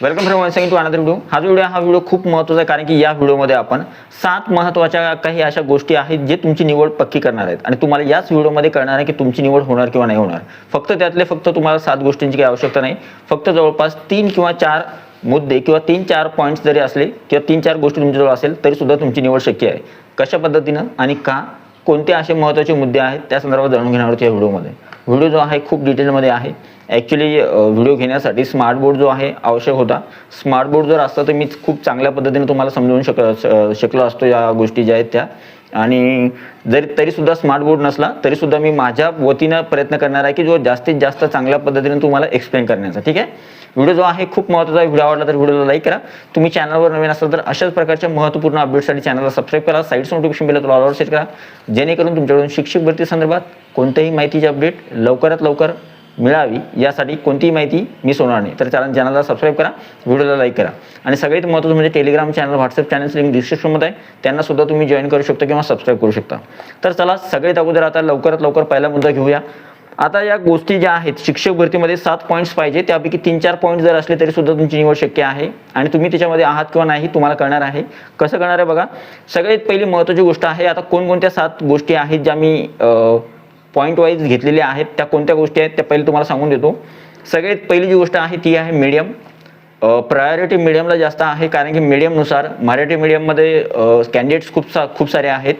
Welcome friend once again to another video. हा video खूप महत्त्वाचा आहे, कारण की या व्हिडिओमध्ये आपण 7 महत्त्वाच्या काही अशा गोष्टी आहेत जे तुमची निवड पक्की करणार आहेत आणि तुम्हाला याच व्हिडिओमध्ये कळणार आहे की तुमची निवड होणार किंवा नाही होणार. फक्त तुम्हाला 7 गोष्टींची काही आवश्यकता नाही. फक्त जवळपास 3 किंवा 4 मुद्दे किंवा 3-4 पॉईंट्स जरी असले किंवा 3-4 गोष्टी तुमच्याजवळ असेल तरी सुद्धा तुमची निवड शक्य आहे. कशा पद्धतीनं आणि का, कोणते असे महत्त्वाचे मुद्दे आहेत त्या संदर्भात जाणून घेणार आहोत या व्हिडिओमध्ये. व्हिडिओ जो आहे खूप डिटेलमध्ये आहे. ॲक्च्युली व्हिडिओ घेण्यासाठी स्मार्ट बोर्ड जो आहे आवश्यक होता. स्मार्ट बोर्ड जर असता तर मी खूप चांगल्या पद्धतीने तुम्हाला समजावून शकलो असतो या गोष्टी ज्या आहेत त्या. आणि तरीसुद्धा स्मार्ट बोर्ड नसला तरीसुद्धा मी माझ्या वतीनं प्रयत्न करणार आहे की जो जास्तीत जास्त चांगल्या पद्धतीने तुम्हाला एक्सप्लेन करण्याचा. ठीक आहे. व्हिडिओ जो आहे खूप महत्त्वाचा आहे. व्हिडिओ आवडला तर व्हिडिओला लाईक करा. तुम्ही चॅनलवर नवीन असाल तर अशाच प्रकारच्या महत्त्वपूर्ण अपडेट्ससाठी चॅनलला सबस्क्राईब करा. साईडचं नोटिफिकेशन बेल ऑलवर सेट करा, जेणेकरून तुमच्याकडून शिक्षक भरती संदर्भात कोणत्याही माहितीची अपडेट लवकरात लवकर मिळावी यासाठी कोणतीही माहिती मिस होणार नाही. तर चॅनलला सबस्क्राईब करा, व्हिडिओला लाईक करा. आणि सगळ्यात महत्त्वाचं म्हणजे टेलिग्राम चॅनल, व्हॉट्सअप चॅनलचं लिंक डिस्क्रिप्शनमध्ये आहे, त्यांना सुद्धा तुम्ही जॉईन करू शकता किंवा सबस्क्राईब करू शकता. तर चला सगळ्यात अगोदर आता लवकरात लवकर पहिला मुद्दा घेऊया. आता या गोष्टी ज्या आहेत शिक्षक भरतीमध्ये 7 पॉईंट्स पाहिजे, त्यापैकी 3-4 पॉईंट जर असले तरी सुद्धा तुमची निवड शक्य आहे आणि तुम्ही त्याच्यामध्ये आहात किंवा नाही तुम्हाला कळणार आहे. कसं कळणार आहे बघा. सगळ्यात पहिली महत्त्वाची गोष्ट आहे, आता कोणकोणत्या 7 गोष्टी आहेत ज्या मी पॉईंट वाईज घेतलेल्या आहेत, त्या कोणत्या गोष्टी आहेत त्या पहिले तुम्हाला सांगून देतो. सगळ्यात पहिली जी गोष्ट आहे ती आहे मीडियम. प्रायोरिटी मीडियमला जास्त आहे, कारण की मीडियमनुसार मराठी मीडियममध्ये कॅन्डिडेट्स खूप सारे आहेत.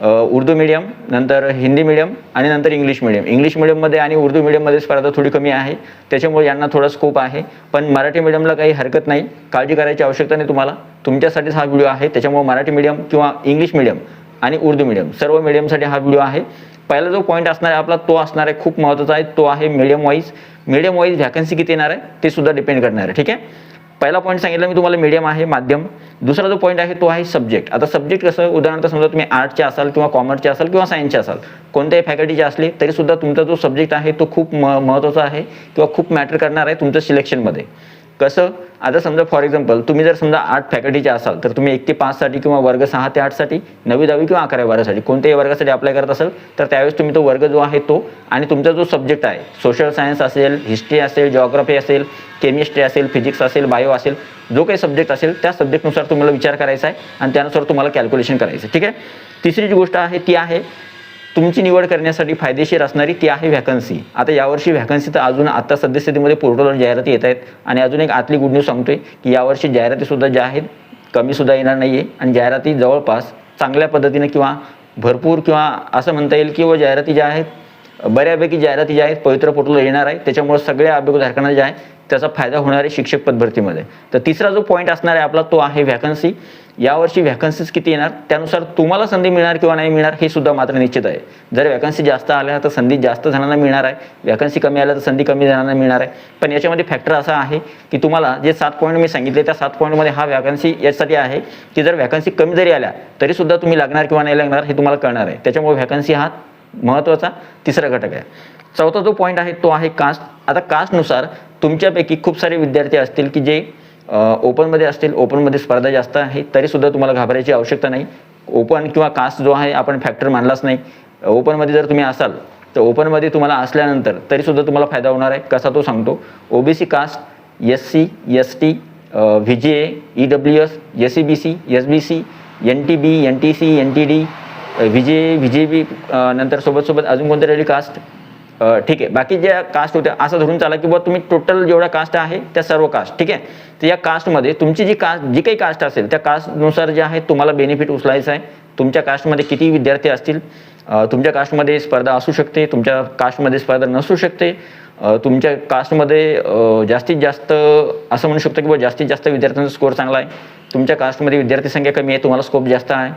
उर्दू मीडियम, नंतर हिंदी मीडियम आणि नंतर इंग्लिश मीडियम. इंग्लिश मीडियममध्ये आणि उर्दू मीडियममध्ये स्पर्धा थोडी कमी आहे, त्याच्यामुळे यांना थोडा स्कोप आहे. पण मराठी मीडियमला काही हरकत नाही, काळजी करायची आवश्यकता नाही तुम्हाला. तुमच्यासाठीच हा व्हिडिओ आहे, त्याच्यामुळे मराठी मीडियम किंवा इंग्लिश मीडियम आणि उर्दू मीडियम सर्व मीडियमसाठी हा व्हिडिओ आहे. पहिला जो पॉईंट असणार आहे आपला तो असणार आहे खूप महत्त्वाचा आहे, तो आहे medium wise. Medium wise vacancy किती येणार आहे ते सुद्धा डिपेंड करणार आहे. ठीक आहे. पहिला पॉईंट सांगितलं मी तुम्हाला मीडियम आहे, माध्यम. दुसरा जो पॉईंट आहे तो आहे सब्जेक्ट. आता सब्जेक्ट कसं, उदाहरणार्थ समजा तुम्ही आर्टचे असाल किंवा कॉमर्सचे असाल किंवा सायन्सचे असाल, कोणत्याही फॅकल्टीचे असले तरी सुद्धा तुमचा जो सब्जेक्ट आहे तो खूप महत्त्वाचा आहे किंवा खूप मॅटर करणार आहे तुमच्या सिलेक्शनमध्ये. कसं, आता समजा फॉर एक्झाम्पल तुम्ही जर समजा 8 फॅकल्टीचे असाल तर तुम्ही 1 ते 5 साठी किंवा वर्ग 6 ते 8 साठी, 9वी 10वी किंवा 11वी 12साठी कोणत्याही वर्गासाठी अप्लाय करत असाल तर त्यावेळेस तुम्ही तो वर्ग जो आहे तो आणि तुमचा जो सब्जेक्ट आहे, सोशल सायन्स असेल, हिस्ट्री असेल, जिओग्राफी असेल, केमिस्ट्री असेल, फिजिक्स असेल, बायो असेल, जो काही सब्जेक्ट असेल त्या सब्जेक्टनुसार तुम्हाला विचार करायचा आहे आणि त्यानुसार तुम्हाला कॅल्क्युलेशन करायचं. ठीक आहे. तिसरी जी गोष्ट आहे ती आहे तुमची निवड करण्यासाठी फायदेशीर असणारी, ती आहे व्हॅकन्सी. आता यावर्षी व्हॅकन्सी तर अजून आता सद्यस्थितीमध्ये पोर्टलवर जाहिराती येत आहेत आणि अजून एक आतली गुड न्यूज सांगतोय की यावर्षी जाहिरातीसुद्धा ज्या आहेत कमीसुद्धा येणार नाही आहे आणि जाहिराती जवळपास चांगल्या पद्धतीने किंवा भरपूर किंवा असं म्हणता येईल की जाहिराती ज्या आहेत बऱ्यापैकी जाहिराती ज्या आहेत पवित्र पोर्टलवर येणार आहे, त्याच्यामुळे सगळ्या अभ्यर्थ्यांना ज्या आहे त्याचा फायदा होणार आहे शिक्षक पदभरतीमध्ये. तर तिसरा जो पॉईंट असणार आहे आपला तो आहे व्हॅकन्सी. यावर्षी व्हॅकन्सीज किती येणार त्यानुसार तुम्हाला संधी मिळणार किंवा नाही मिळणार हे सुद्धा मात्र निश्चित आहे. जर व्हॅकन्सी जास्त आल्या तर संधी जास्त जणांना मिळणार आहे, व्हॅकन्सी कमी आल्या तर संधी कमी जणांना मिळणार आहे. पण याच्यामध्ये फॅक्टर असा आहे की तुम्हाला जे 7 पॉईंट मी सांगितले त्या 7 पॉईंटमध्ये हा व्हॅकन्सी यासाठी आहे की जर व्हॅकन्सी कमी जरी आल्या तरी सुद्धा तुम्ही लागणार किंवा नाही लागणार हे तुम्हाला कळणार आहे. त्याच्यामुळे व्हॅकन्सी हा महत्त्वाचा तिसरा घटक आहे. चौथा जो पॉईंट आहे तो आहे कास्ट. आता कास्टनुसार तुमच्यापैकी खूप सारे विद्यार्थी असतील की जे ओपनमध्ये असतील, ओपनमध्ये स्पर्धा जास्त आहे, तरीसुद्धा तुम्हाला घाबरायची आवश्यकता नाही. ओपन किंवा कास्ट जो आहे आपण फॅक्टर मानलाच नाही. ओपनमध्ये जर तुम्ही असाल तर ओपनमध्ये तुम्हाला असल्यानंतर तरीसुद्धा तुम्हाला फायदा होणार आहे. कसा तो सांगतो. OBC caste, SC, ST, VGA, EWS, SEBC, SBC, NTB, NTC, NTD, VGA, VGB, नंतर सोबत अजून कोणत्या राहिली कास्ट. ठीक आहे. बाकी ज्या कास्ट होत्या असं धरून चाला की तुम्ही टोटल जेवढ्या कास्ट आहे त्या सर्व कास्ट. ठीक आहे. तर या कास्टमध्ये तुमची जी काही कास्ट असेल त्या कास्टनुसार जे आहे तुम्हाला बेनिफिट उचलायचं आहे. तुमच्या कास्टमध्ये किती विद्यार्थी असतील, तुमच्या कास्टमध्ये स्पर्धा असू शकते, तुमच्या कास्टमध्ये स्पर्धा नसू शकते, तुमच्या कास्टमध्ये जास्तीत जास्त असं म्हणू शकतो की जास्तीत जास्त विद्यार्थ्यांचा स्कोअर चांगला आहे, तुमच्या कास्टमध्ये विद्यार्थी संख्या कमी आहे, तुम्हाला स्कोप जास्त आहे,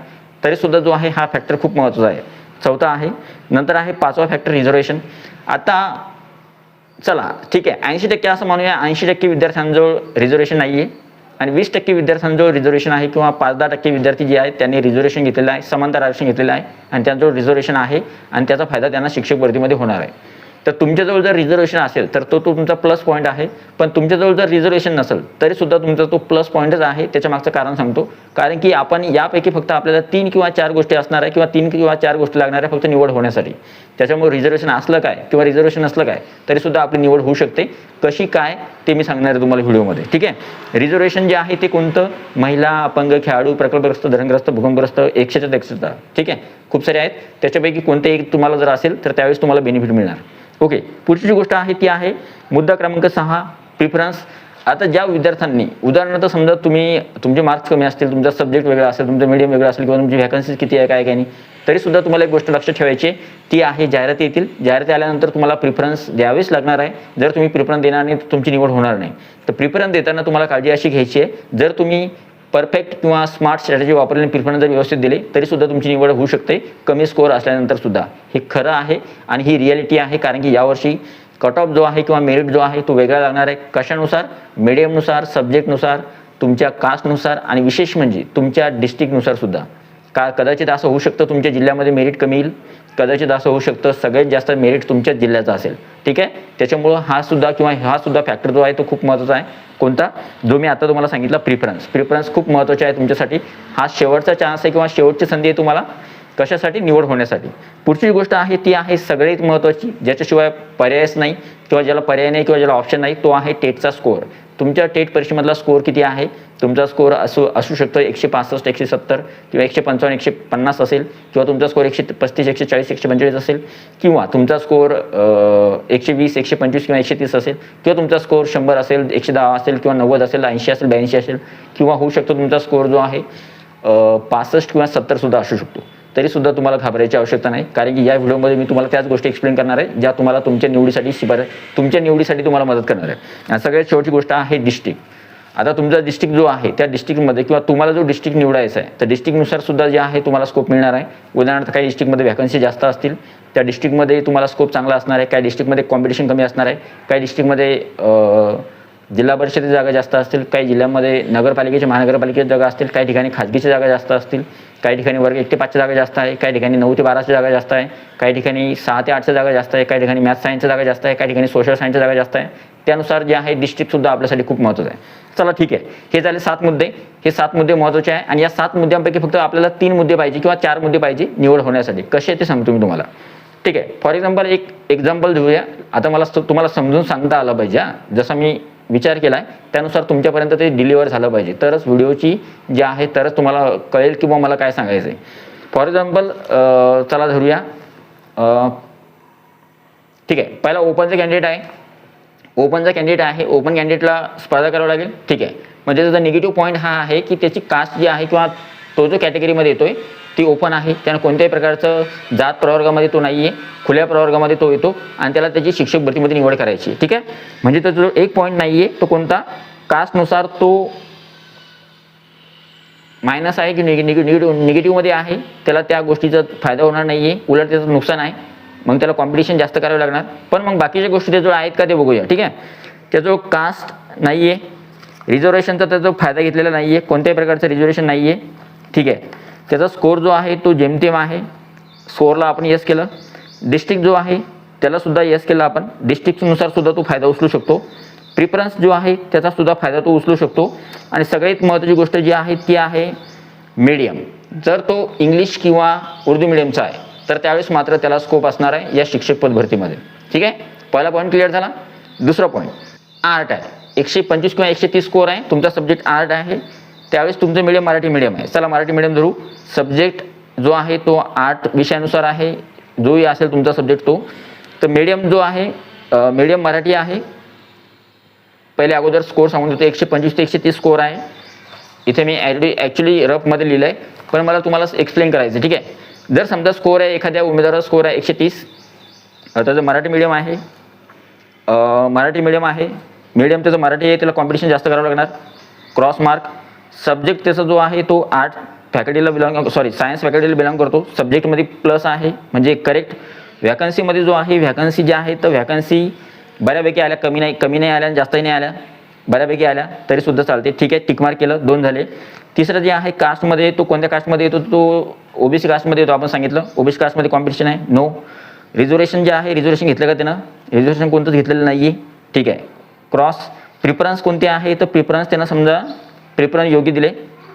तरीसुद्धा जो आहे हा फॅक्टर खूप महत्त्वाचा आहे. चौथा आहे. नंतर आहे 5वा फॅक्टर रिझर्वेशन. आता चला ठीक आहे 80% असं म्हणूया 80% विद्यार्थ्यांजवळ रिझर्वेशन नाही आहे आणि 20% विद्यार्थ्यांजवळ रिझर्वेशन आहे किंवा 5-10% विद्यार्थी जे आहेत त्यांनी रिझर्वेशन घेतलेलं आहे, समांतर आरक्षण घेतलेलं आहे आणि त्यांच्याजवळ रिझर्वेशन आहे आणि त्याचा फायदा त्यांना शिक्षक भरतीमध्ये होणार आहे. तर तुमच्याजवळ जर रिझर्वेशन असेल तर तो तुमचा प्लस पॉईंट आहे. पण तुमच्याजवळ जर रिझर्वेशन नसेल तरी सुद्धा तुमचा तो प्लस पॉईंटच आहे. त्याच्या मागचं कारण सांगतो. कारण की आपण यापैकी फक्त आपल्याला 3 किंवा 4 गोष्टी असणार आहे किंवा 3 किंवा 4 गोष्टी लागणार आहे फक्त निवड होण्यासाठी. त्याच्यामुळे रिझर्वेशन असलं काय किंवा रिझर्वेशन असलं काय तरीसुद्धा आपली निवड होऊ शकते. कशी काय ते मी सांगणार आहे तुम्हाला व्हिडिओमध्ये. ठीक आहे. रिझर्वेशन जे आहे ते कोणतं? महिला, अपंग, खेळाडू, प्रकल्पग्रस्त, धरणग्रस्त, भूकंपग्रस्त, 100च्या 100. ठीक आहे. खूप सारे आहेत. त्याच्यापैकी कोणते एक तुम्हाला जर असेल तर त्यावेळेस तुम्हाला बेनिफिट मिळणार. ओके. पुढची जी गोष्ट आहे ती आहे मुद्दा क्रमांक 6 प्रिफरन्स. आता ज्या विद्यार्थ्यांनी उदाहरणार्थ समजा तुमचे मार्क्स कमी असतील, तुमचा सब्जेक्ट वेगळा असेल, तुमचं मीडियम वेगळं असेल किंवा तुमची व्हॅकन्सीज किती आहे काय नाही, तरीसुद्धा तुम्हाला एक गोष्ट लक्षात ठेवायची ती आहे जाहिराती येतील. जाहिराती आल्यानंतर तुम्हाला प्रिफरन्स द्यावेच लागणार आहे. जर तुम्ही प्रिफरन्स देणार नाही तर तुमची निवड होणार नाही. तर प्रिफरन्स देताना तुम्हाला काळजी अशी घ्यायची आहे, जर तुम्ही परफेक्ट किंवा स्मार्ट स्ट्रॅटेजी वापरली आणि प्रिफरन्स जर व्यवस्थित दिले तरीसुद्धा तुमची निवड होऊ शकते कमी स्कोअर असल्यानंतर सुद्धा. हे खरं आहे आणि ही रिॲलिटी आहे. कारण की यावर्षी कट ऑफ जो आहे किंवा मेरिट जो आहे तो वेगळा लागणार आहे. कशानुसार? मीडियमनुसार, सब्जेक्टनुसार, तुमच्या कास्टनुसार आणि विशेष म्हणजे तुमच्या डिस्ट्रिक्टनुसार सुद्धा. कदाचित असं होऊ शकतं तुमच्या जिल्ह्यामध्ये मेरिट कमी येईल, कदाचित असं होऊ शकतं सगळ्यात जास्त मेरिट तुमच्याच जिल्ह्याचा असेल. ठीक आहे. त्याच्यामुळं हा सुद्धा फॅक्टर जो आहे तो खूप महत्त्वाचा आहे. कोणता? जो मी आता तुम्हाला सांगितला प्रिफरन्स खूप महत्त्वाचा आहे तुमच्यासाठी. हा शेवटचा चान्स आहे किंवा शेवटची संधी आहे तुम्हाला कशासाठी? निवड होण्यासाठी. पुढची गोष्ट आहे ती आहे सगळ्यात महत्त्वाची, ज्याच्याशिवाय पर्यायच नाही किंवा ज्याला पर्याय नाही किंवा ज्याला ऑप्शन नाही, तो आहे टेटचा स्कोअर. तुमच्या टेट परीक्षेमधला स्कोअर किती आहे? तुमचा स्कोअर असू शकतो 165, 170 किंवा 155, 150 असेल किंवा तुमचा स्कोअर 135, 140, 145 असेल किंवा तुमचा स्कोअर 120, 125 किंवा 130 असेल किंवा तुमचा स्कोअर 100 असेल, 110 असेल किंवा 90 असेल, 80 असेल, 82 असेल किंवा होऊ शकतो तुमचा स्कोअर जो आहे 65 किंवा 70 सुद्धा असू शकतो. तरीसुद्धा तुम्हाला घाबरायची आवश्यकता नाही. कारण की या व्हिडिओमध्ये मी तुम्हाला त्याच गोष्टी एक्सप्लेन करणार आहे ज्या तुम्हाला तुमच्या निवडीसाठी तुम्हाला मदत करणार आहे. आणि सगळ्यात शेवटची गोष्ट आहे डिस्ट्रिक्ट. आता तुमचा डिस्ट्रिक्ट जो आहे त्या डिस्ट्रिक्टमध्ये किंवा तुम्हाला जो डिस्ट्रिक्ट निवडायचा आहे तर डिस्ट्रिक्टनुसार सुद्धा जे आहे तुम्हाला स्कोप मिळणार आहे. उदाहरणार्थ काही डिस्ट्रिक्टमध्ये व्हॅकन्सी जास्त असतील, त्या डिस्ट्रिक्टमध्ये तुम्हाला स्कोप चांगला असणार आहे. काही डिस्ट्रिक्टमध्ये कॉम्पिटिशन कमी असणार आहे. काही डिस्ट्रिक्टमध्ये जिल्हा परिषदेच्या जागा जास्त असतील, काही जिल्ह्यामध्ये नगरपालिकेच्या महानगरपालिकेच्या जागा असतील, काही ठिकाणी खाजगीच्या जागा जास्त असतील, काही ठिकाणी वर्ग 1 ते 5च्या जागा जास्त आहे, काही ठिकाणी 9 ते 12च्या जागा जास्त आहे, काही ठिकाणी 6 ते 8च्या जागा जास्त आहे, काही ठिकाणी मॅथ्स सायन्सच्या जागा जास्त आहे, काही ठिकाणी सोशल सायन्सच्या जागा जास्त आहे. त्यानुसार जे आहे डिस्ट्रिक्टसुद्धा आपल्यासाठी खूप महत्त्वाचं आहे. चला ठीक आहे. हे झाले 7 मुद्दे. हे 7 मुद्दे महत्त्वाचे आहे आणि या 7 मुद्द्यांपैकी फक्त आपल्याला 3 मुद्दे पाहिजे किंवा 4 मुद्दे पाहिजे निवड होण्यासाठी. कसे ते सांगतो मी तुम्हाला. ठीक आहे. फॉर एक्झाम्पल एक एक्झाम्पल घेऊया. आता मला तुम्हाला समजून सांगता आलं पाहिजे. जसं मी विचार केला आहे त्यानुसार तुमच्यापर्यंत ते डिलिव्हर झालं पाहिजे, तरच व्हिडिओची जे आहे तरच तुम्हाला कळेल किंवा मला काय सांगायचं आहे. फॉर एक्झाम्पल चला धरूया. ठीक आहे. पहिला ओपनचा कॅन्डिडेट आहे. ओपन कॅन्डिडेटला स्पर्धा करावी लागेल. ठीक आहे. म्हणजे त्याचा निगेटिव्ह पॉईंट हा आहे की त्याची कास्ट जी आहे किंवा तो जो कॅटेगरीमध्ये येतोय ती ओपन आहे. त्यानं कोणत्याही प्रकारचं जात प्रवर्गामध्ये तो नाही आहे, खुल्या प्रवर्गामध्ये तो येतो आणि त्याला त्याची शिक्षक भरतीमध्ये निवड करायची. ठीक आहे. म्हणजे त्याचा जो एक पॉईंट नाही आहे तो कोणता? कास्टनुसार तो मायनस आहे की निगेटिव्हमध्ये आहे. त्याला त्या गोष्टीचा फायदा होणार नाही आहे, उलट त्याचं नुकसान आहे. मग त्याला कॉम्पिटिशन जास्त करावं लागणार. पण मग बाकीच्या गोष्टी त्याजवळ आहेत का ते बघूया. ठीक आहे. त्याजवळ कास्ट नाही आहे, रिझर्वेशनचा त्याचा फायदा घेतलेला नाही आहे, कोणत्याही प्रकारचं रिझर्वेशन नाही आहे. ठीक आहे. त्याचा स्कोअर जो आहे तो जेमतेम आहे. स्कोअरला आपण यस केलं. डिस्ट्रिक्ट जो आहे त्याला सुद्धा यस केलं आपण. डिस्ट्रिक्टनुसार सुद्धा तो फायदा उचलू शकतो. प्रिफरन्स जो आहे त्याचा सुद्धा फायदा तो उचलू शकतो. आणि सगळ्यात महत्त्वाची गोष्ट जी आहे ती आहे मीडियम. जर तो इंग्लिश किंवा उर्दू मिडियमचा आहे तर त्यावेळेस मात्र त्याला स्कोप असणार आहे या शिक्षक पद भरतीमध्ये. ठीक आहे. पहिला पॉईंट क्लिअर झाला. दुसरा पॉईंट आर्ट आहे. 125 किंवा 130 स्कोअर आहे. तुमचा सब्जेक्ट आर्ट आहे. त्यावेळेस तुमचं मीडियम मराठी मीडियम आहे. चला मराठी मीडियम धरू. सब्जेक्ट जो आहे तो आर्ट विषयानुसार आहे. जोही असेल तुमचा सब्जेक्ट तो. तर मीडियम जो आहे मीडियम मराठी आहे. पहिले अगोदर स्कोअर सांगून देतो. 125 ते 130 स्कोअर आहे. इथे मी ॲक्च्युली रफमध्ये लिहिलं आहे पण मला तुम्हाला एक्सप्लेन करायचं. ठीक आहे. जर समजा स्कोअर आहे एखाद्या उमेदवाराचा स्कोअर आहे 130, त्याचं मराठी मीडियम आहे. मीडियम त्याचं मराठी आहे, त्याला कॉम्पिटिशन जास्त करावं लागणार. Cross mark. सब्जेक्ट त्याचा जो आहे तो आर्ट फॅकल्टीला सायन्स फॅकल्टीला बिलॉंग करतो. सब्जेक्टमध्ये प्लस आहे म्हणजे करेक्ट. व्हॅकन्सीमध्ये जो आहे व्हॅकन्सी जी आहे तर व्हॅकन्सी बऱ्यापैकी आल्या, कमी नाही आल्या जास्तही नाही आल्या, बऱ्यापैकी आल्या तरीसुद्धा चालते. ठीक आहे. टिकमार्क केलं. 2 झाले. तिसरं जे आहे कास्टमध्ये तो कोणत्या कास्टमध्ये येतो? तो ओबीसी कास्टमध्ये येतो. आपण सांगितलं ओबीसी कास्टमध्ये कॉम्पिटिशन आहे. नो. रिझर्वेशन जे आहे रिझर्वेशन घेतलं का त्यानं? रिझर्वेशन कोणतंच घेतलेलं नाही आहे. ठीक आहे. क्रॉस. प्रिफरन्स कोणते आहे तर प्रिफरन्स त्यांना समजा प्रिफरन्स योग्य दिले.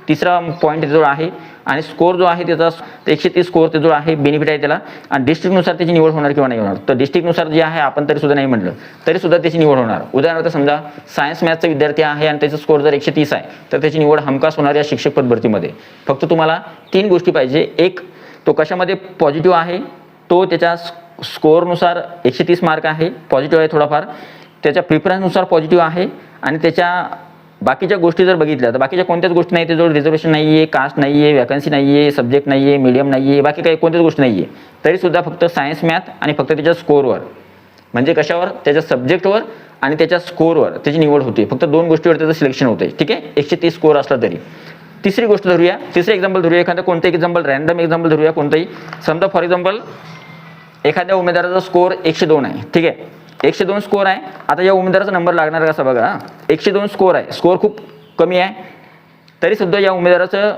तिसरा पॉईंट जो आहे आणि स्कोर जो आहे त्याचा 130 स्कोर ते जो आहे बेनिफिट आहे त्याला, आणि डिस्ट्रिक्टनुसार त्याची निवड होणार किंवा नाही होणार. तर डिस्ट्रिक्टनुसार जे आहे आपण तरी सुद्धा नाही म्हटलं तरी सुद्धा त्याची निवड होणार. उदाहरणार्थ समजा सायन्स मॅथचा विद्यार्थी आहे आणि त्याचा स्कोर जर 130 आहे तर त्याची निवड हमखास होणार या शिक्षक पद भरतीमध्ये. फक्त तुम्हाला 3 गोष्टी पाहिजे. एक, तो कशामध्ये पॉझिटिव्ह आहे, तो त्याच्या स्कोअरनुसार 130 मार्क आहे, पॉझिटिव्ह आहे थोडाफार, त्याच्या प्रिफरन्सनुसार पॉझिटिव्ह आहे, आणि त्याच्या बाकीच्या गोष्टी जर बघितल्या तर बाकीच्या कोणत्याच गोष्टी नाही, त्याजवळ रिझर्वेशन नाही आहे, कास्ट नाही आहे, वॅकन्सी नाही आहे, सब्जेक्ट नाही आहे, मीडियम नाही आहे, बाकी काही कोणत्याच गोष्टी नाही आहे, तरीसुद्धा फक्त सायन्स मॅथ आणि फक्त त्याच्या स्कोअरवर, म्हणजे कशावर, त्याच्या सब्जेक्टवर आणि त्याच्या स्कोअरवर त्याची निवड होते. फक्त 2 गोष्टीवर त्याचं सिलेक्शन होते. ठीक आहे, 130 स्कोअर असला तरी. तिसरी गोष्ट धरूया, तिसरं एक्झाम्पल धरूया, एखादं कोणतं एक्झाम्पल, रॅन्डम एक्झाम्पल धरूया कोणतंही. समजा फॉर एक्झाम्पल एखाद्या उमेदवाराचा स्कोअर 102 आहे. ठीक आहे, 102 स्कोअर आहे. आता या उमेदवाराचा नंबर लागणार कसा बघा, 102 स्कोअर आहे, स्कोअर खूप कमी आहे, तरी सुद्धा या उमेदवाराचा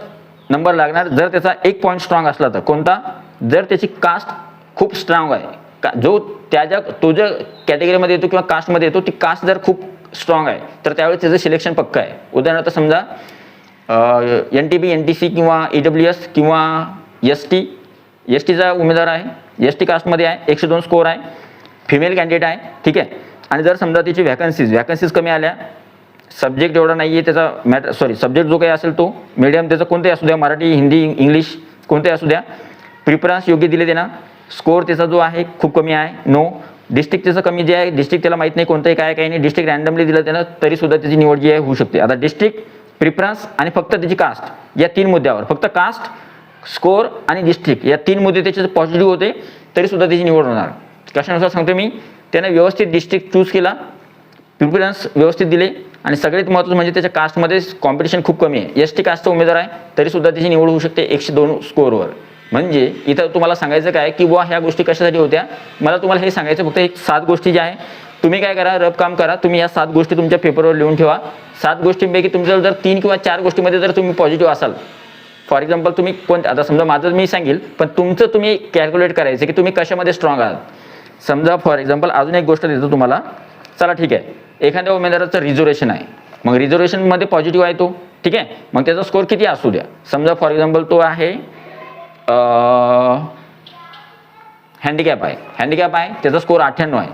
नंबर लागणार जर त्याचा 1 पॉईंट स्ट्रॉंग असला तर. कोणता? जर त्याची कास्ट खूप स्ट्रॉंग आहे, जो तो जो कॅटेगरीमध्ये येतो किंवा कास्टमध्ये येतो ती कास्ट जर खूप स्ट्रॉंग आहे तर त्यावेळेस त्याचं सिलेक्शन पक्का आहे. उदाहरणार्थ समजा NTP, NTC किंवा EWS किंवा STचा उमेदवार आहे, ST कास्टमध्ये आहे, 102 स्कोअर आहे, फिमेल कॅन्डिडेट आहे. ठीक आहे, आणि जर समजा त्याची व्हॅकन्सीज कमी आल्या, सब्जेक्ट एवढा नाही आहे त्याचा, सब्जेक्ट जो काही असेल तो मीडियम त्याचं कोणतेही असू द्या, मराठी, हिंदी, इंग्लिश कोणतेही असू द्या, प्रिफरन्स योग्य दिले त्यांना, स्कोअर त्याचा जो आहे खूप कमी आहे, नो, डिस्ट्रिक्ट त्याचं कमी जे आहे, डिस्ट्रिक्ट त्याला माहीत नाही कोणतंही काय काही नाही, डिस्ट्रिक्ट रँडमली दिलं त्यानं तरीसुद्धा त्याची निवड जी आहे होऊ शकते. आता डिस्ट्रिक्ट, प्रिफरन्स आणि फक्त त्याची कास्ट या 3 मुद्द्यावर, फक्त कास्ट, स्कोअर आणि डिस्ट्रिक्ट या 3 मुद्दे त्याचे पॉझिटिव्ह होते तरीसुद्धा त्याची निवड होणार. कशानुसार सांगतो मी, त्यानं व्यवस्थित डिस्ट्रिक्ट चूज केला, प्रिफरन्स व्यवस्थित दिले, आणि सगळ्यात महत्त्वाचं म्हणजे त्याच्या कास्टमध्ये कॉम्पिटिशन खूप कमी आहे, ST कास्टचा उमेदवार आहे तरीसुद्धा त्याची निवड होऊ शकते 102 स्कोअरवर. म्हणजे इथं तुम्हाला सांगायचं काय की बुवा ह्या गोष्टी कशासाठी होत्या, मला तुम्हाला हे सांगायचं फक्त एक 7 गोष्टी ज्या आहे, तुम्ही काय करा, रफ काम करा, तुम्ही या 7 गोष्टी तुमच्या पेपरवर लिहून ठेवा. 7 गोष्टींपैकी तुमच्या जर 3 किंवा 4 गोष्टीमध्ये जर तुम्ही पॉझिटिव्ह असाल, फॉर एक्झाम्पल तुम्ही कोणत्या, आता समजा माझं मी सांगेल पण तुमचं तुम्ही कॅल्क्युलेट करायचं की तुम्ही कशामध्ये स्ट्रॉंग आहात. समजा फॉर एक्झाम्पल अजून एक गोष्ट देतो तुम्हाला, चला ठीक आहे, एखाद्या उमेदवाराचं रिझर्वेशन आहे, मग रिझर्वेशनमध्ये पॉझिटिव्ह आहे तो, ठीक आहे, मग त्याचा स्कोअर किती असू द्या, समजा फॉर एक्झाम्पल तो आहे हँडिकॅप आहे, त्याचा स्कोअर 98 आहे,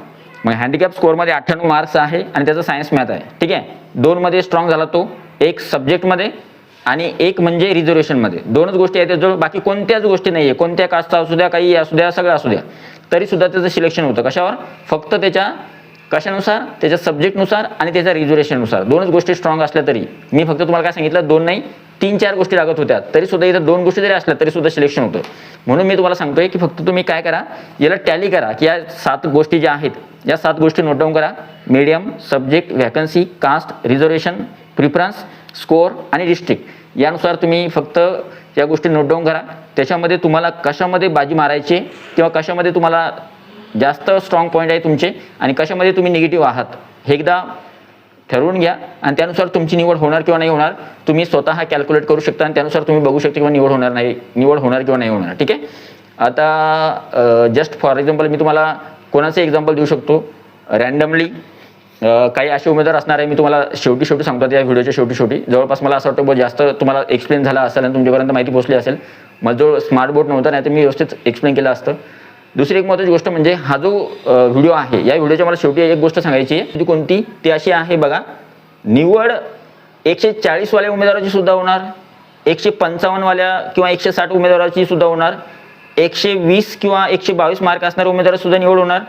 मग हँडिकॅप स्कोअरमध्ये 98 मार्क्स आहे आणि त्याचा सायन्स मॅथ आहे. ठीक आहे, 2 मध्ये स्ट्रॉंग झाला तो, एक सब्जेक्टमध्ये आणि एक म्हणजे रिझर्वेशनमध्ये, 2च गोष्टी आहेत त्याजवळ, बाकी कोणत्याच गोष्टी नाही आहे, कोणत्या कास्टचा असू द्या, काही असू द्या, सगळं असू द्या, तरीसुद्धा त्याचं सिलेक्शन होतं. कशावर? फक्त त्याच्या कशानुसार, त्याच्या सब्जेक्टनुसार आणि त्याच्या रिझर्वेशननुसार. 2च गोष्टी स्ट्रॉंग असल्या तरी, मी फक्त तुम्हाला काय सांगितलं, 2 नाही 3-4 गोष्टी लागत होत्या, तरीसुद्धा इथं 2 गोष्टी जरी असल्या तरीसुद्धा सिलेक्शन होतं. म्हणून मी तुम्हाला सांगतोय की फक्त तुम्ही काय करा, याला टॅली करा की या 7 गोष्टी ज्या आहेत या 7 गोष्टी नोट डाऊन करा, medium, subject, vacancy, caste, reservation, preference, score आणि डिस्ट्रिक्ट, यानुसार तुम्ही फक्त या गोष्टी नोट डाऊन करा. त्याच्यामध्ये तुम्हाला कशामध्ये बाजी मारायची किंवा कशामध्ये तुम्हाला जास्त स्ट्रॉंग पॉईंट आहे तुमचे आणि कशामध्ये तुम्ही निगेटिव्ह आहात हे एकदा ठरवून घ्या, आणि त्यानुसार तुमची निवड होणार किंवा नाही होणार तुम्ही स्वतः कॅल्क्युलेट करू शकता, आणि त्यानुसार तुम्ही बघू शकता किंवा निवड होणार किंवा नाही होणार. ठीक आहे, आता जस्ट फॉर एक्झाम्पल मी तुम्हाला कोणाचं एक्झाम्पल देऊ शकतो, रँडमली काही असे उमेदवार असणार आहे, मी तुम्हाला शेवटी सांगतो, या व्हिडिओच्या शेवटी जवळपास मला असं वाटतं बहुत जास्त तुम्हाला एक्सप्लेन झाला असेल आणि तुमच्यापर्यंत माहिती पोहोचली असेल. मला जो स्मार्ट बोर्ड नव्हता नाही तर मी व्यवस्थित एक्सप्लेन केलं असतं. दुसरी एक महत्त्वाची गोष्ट म्हणजे हा जो व्हिडिओ आहे, या व्हिडिओच्या मला शेवटी एक गोष्ट सांगायची आहे, ती कोणती, ती अशी आहे बघा, निवड 140 वाल्या उमेदवाराची सुद्धा होणार, 155 वाल्या किंवा 160 उमेदवाराची सुद्धा होणार, 120 किंवा 122 मार्क असणाऱ्या उमेदवाराची सुद्धा निवड होणार,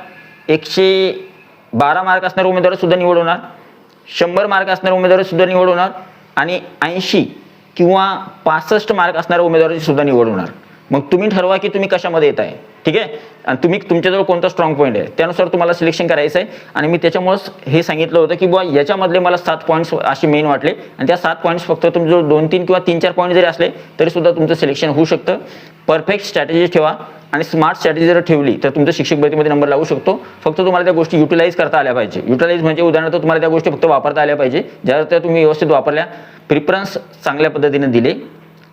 112 मार्क असणाऱ्या उमेदवाराची सुद्धा निवड होणार, 100 मार्क असणाऱ्या उमेदवाराची सुद्धा निवड होणार, आणि 80 किंवा 65 मार्क असणाऱ्या उमेदवाराची सुद्धा निवड होणार. मग तुम्ही ठरवा की तुम्ही कशामध्ये येत आहे. ठीक आहे, आणि तुम्ही तुमच्याजवळ कोणता स्ट्रॉंग पॉईंट आहे त्यानुसार तुम्हाला सिलेक्शन करायचं आहे. आणि मी त्याच्यामुळेच हे सांगितलं होतं की बुवा याच्यामधले मला 7 पॉईंट्स असे मेन वाटले, आणि त्या 7 पॉईंट्स फक्त तुमच्याजवळ 2-3 किंवा 3-4 पॉईंट जरी असले तरी सुद्धा तुमचं सिलेक्शन होऊ शकतं. परफेक्ट स्ट्रॅटेजी ठेवा आणि स्मार्ट स्ट्रॅटेजी जर ठेवली तर तुमचं शिक्षक भरतीमध्ये नंबर लागू शकतो. फक्त तुम्हाला त्या गोष्टी युटिलाइज करता आल्या पाहिजे. युटिलाइज म्हणजे उदाहरणार्थ तुम्हाला त्या गोष्टी फक्त वापरता आल्या पाहिजे. ज्या त्या तुम्ही व्यवस्थित वापरल्या, प्रिफरन्स चांगल्या पद्धतीने दिले,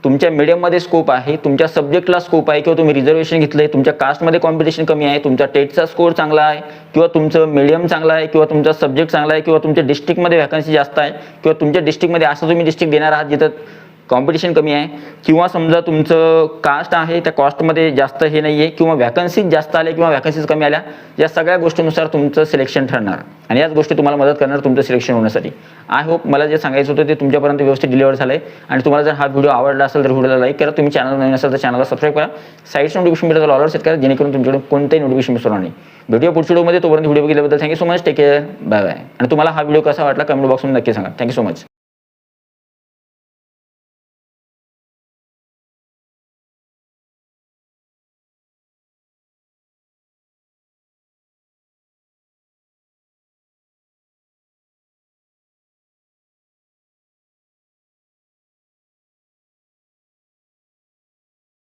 तुमच्या मीडियममध्ये स्कोप आहे, तुमच्या सब्जेक्टला स्कोप आहे, किंवा तुम्ही रिझर्वेशन घेतलंय, तुमच्या कास्टमध्ये कॉम्पिटिशन कमी आहे, तुमच्या टेटचा स्कोर चांगला आहे, किंवा तुमचं मीडियम चांगला आहे, किंवा तुमचा सब्जेक्ट चांगला आहे, किंवा तुमच्या डिस्ट्रिक्टमध्ये व्हॅकन्सी जास्त आहे, किंवा तुमच्या डिस्ट्रिक्टमध्ये असं तुम्ही डिस्ट्रिक्ट देणार आहात जिथं कॉम्पिटिशन कमी आहे, किंवा समजा तुमचं कास्ट आहे त्या कास्टमध्ये जास्त हे नाही आहे, किंवा वॅकन्सीज जास्त आले किंवा वॅकन्सीज कमी आल्या, या सगळ्या गोष्टीनुसार तुमचं सिलेक्शन ठरणार आणि याच गोष्टी तुम्हाला मदत करणार तुमचं सिलेक्शन होण्यासाठी. आय होप मला जे सांगायचं होतं ते तुमच्यापर्यंत व्यवस्थित डिलिव्हर झालं आहे. आणि तुम्हाला जर हा व्हिडिओ आवडला असेल तर व्हिडिओला लाईक करा. तुम्ही चॅनल नवीन असेल तर चॅनलला सबस्क्राईब करा. साईडचं नोटिफिकेशन बेल ऑलवर सेट करा जेणेकरून तुमच्याकडून कोणतेही नोटिफिकेशन मिस होणार नाही. व्हिडिओ पुढच्या व्हिडिओमध्ये. तोपर्यंत व्हिडिओ बघितल्याबद्दल thank you so much. Take care. Bye bye. आणि तुम्हाला हा व्हिडिओ कसा वाटला कमेंट बॉक्समध्ये नक्की सांगा. Thank you so much.